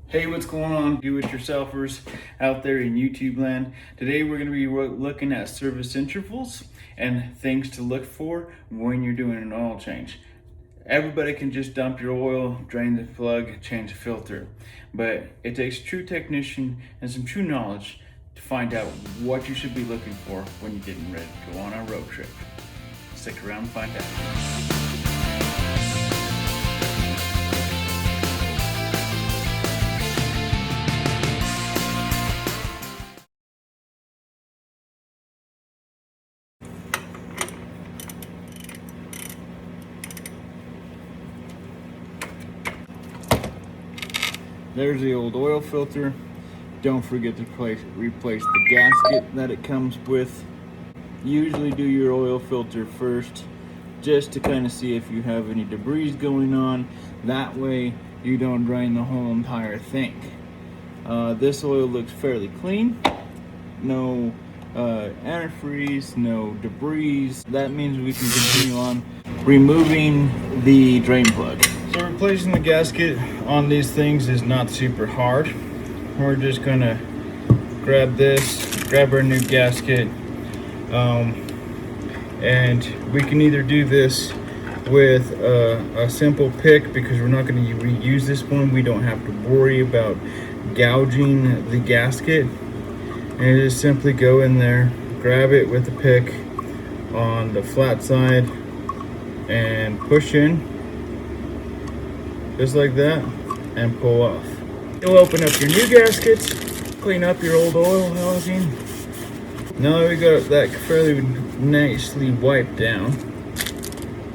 Hey, what's going on, do-it-yourselfers out there in YouTube land? Today we're going to be looking at service intervals and things to look for when you're doing an oil change. Everybody can just dump your oil, drain the plug, change the filter, but it takes true technician and some true knowledge to find out what you should be looking for when you're getting ready to go on a road trip. Stick around and find out. There's the old oil filter. Don't forget to replace the gasket that it comes with. Usually do your oil filter first, just to kind of see if you have any debris going on. That way you don't drain the whole entire thing. This oil looks fairly clean. No antifreeze, no debris. That means we can continue on removing the drain plug. So replacing the gasket on these things is not super hard. We're just gonna grab our new gasket, and we can either do this with a simple pick, because we're not going to reuse this one. We don't have to worry about gouging the gasket, and just simply go in there, grab it with the pick on the flat side and push in just like that and pull off. You'll open up your new gaskets, clean up your old oil housing. Now that we got that fairly nicely wiped down,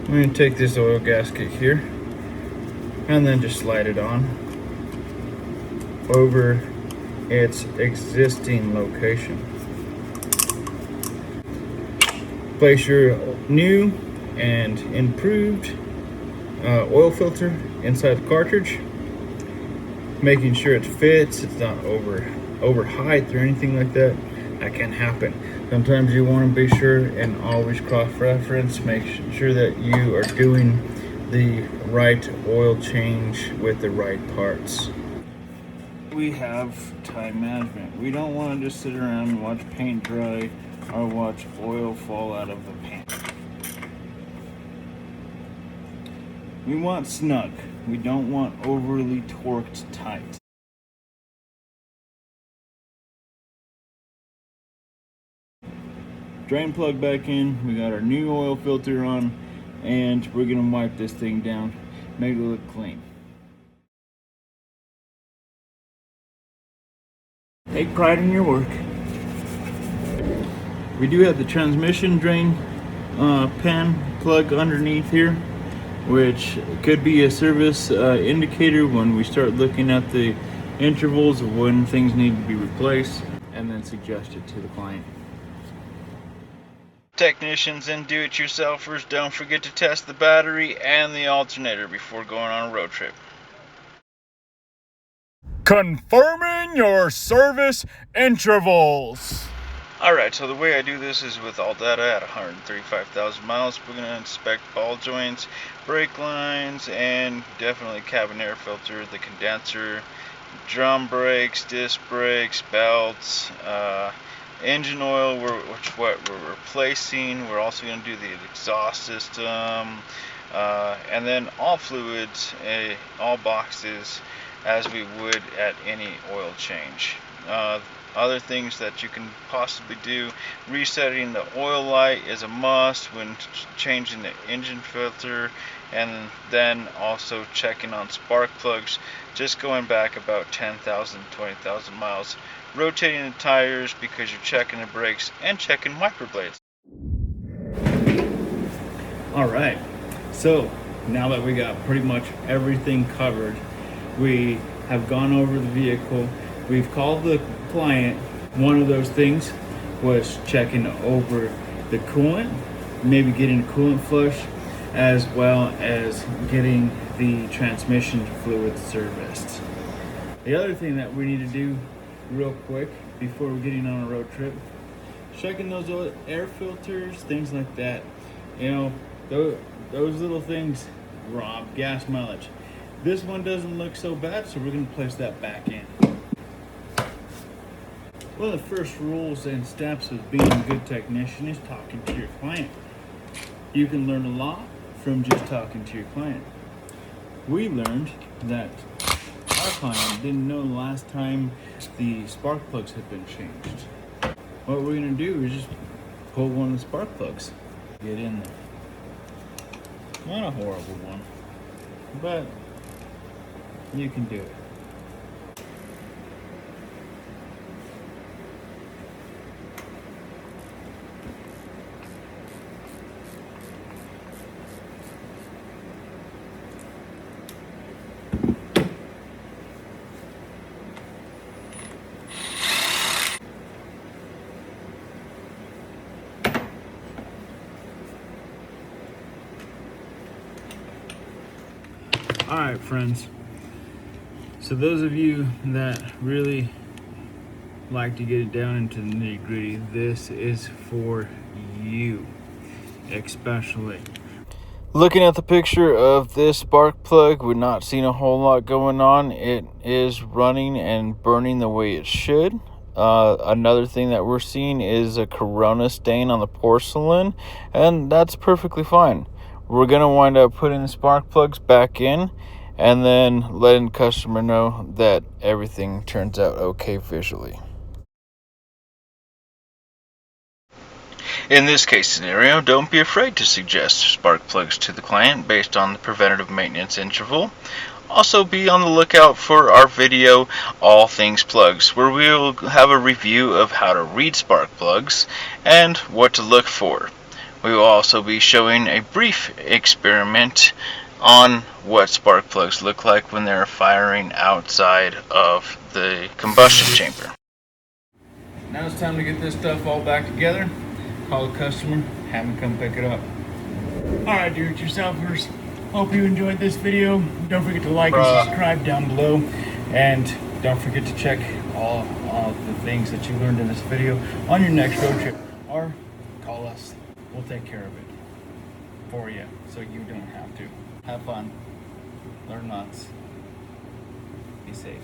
I'm going to take this oil gasket here and then just slide it on over its existing location. Place your new and improved oil filter inside the cartridge, making sure it fits. It's not over height or anything like that. That can happen. Sometimes you want to be sure and always cross-reference, make sure that you are doing the right oil change with the right parts. We have time management. We don't want to just sit around and watch paint dry or watch oil fall out of the pan. We want snug. We don't want overly torqued tight. Drain plug back in. We got our new oil filter on, and we're gonna wipe this thing down, make it look clean. Take pride in your work. We do have the transmission drain pan plug underneath here, which could be a service indicator when we start looking at the intervals of when things need to be replaced, and then suggest it to the client. Technicians and do-it-yourselfers, don't forget to test the battery and the alternator before going on a road trip. Confirming your service intervals. Alright, so the way I do this is with all data at 135,000 miles. We're going to inspect ball joints, brake lines, and definitely cabin air filter, the condenser, drum brakes, disc brakes, belts, engine oil, what we're replacing. We're also going to do the exhaust system, and then all fluids, all boxes, as we would at any oil change. Other things that you can possibly do: resetting the oil light is a must when changing the engine filter, and then also checking on spark plugs, just going back about 10,000, 20,000 miles. Rotating the tires because you're checking the brakes and checking wiper blades. Alright, so now that we got pretty much everything covered, we have gone over the vehicle, we've called the client. One of those things was checking over the coolant, maybe getting a coolant flush, as well as getting the transmission fluid serviced. The other thing that we need to do real quick before we're getting on a road trip, checking those air filters, things like that. You know, those little things rob gas mileage. This one doesn't look so bad, so we're going to place that back in. One of the first rules and steps of being a good technician is talking to your client. You can learn a lot from just talking to your client. We learned that our client didn't know the last time the spark plugs had been changed. What we're going to do is just pull one of the spark plugs, get in there. Not a horrible one, but you can do it. Alright friends, so those of you that really like to get it down into the nitty-gritty, this is for you especially. Looking at the picture of this spark plug, we're not seeing a whole lot going on. It is running and burning the way it should. Another thing that we're seeing is a corona stain on the porcelain, and that's perfectly fine. We're going to wind up putting the spark plugs back in and then letting the customer know that everything turns out okay visually. In this case scenario, don't be afraid to suggest spark plugs to the client based on the preventative maintenance interval. Also be on the lookout for our video, All Things Plugs, where we will have a review of how to read spark plugs and what to look for. We will also be showing a brief experiment on what spark plugs look like when they're firing outside of the combustion chamber. Now it's time to get this stuff all back together. Call the customer, have them come pick it up. Alright, do-it-yourselfers, hope you enjoyed this video. Don't forget to like and subscribe down below, and don't forget to check all the things that you learned in this video on your next road trip, or call us. We'll take care of it for you so you don't have to. Have fun, learn lots, be safe.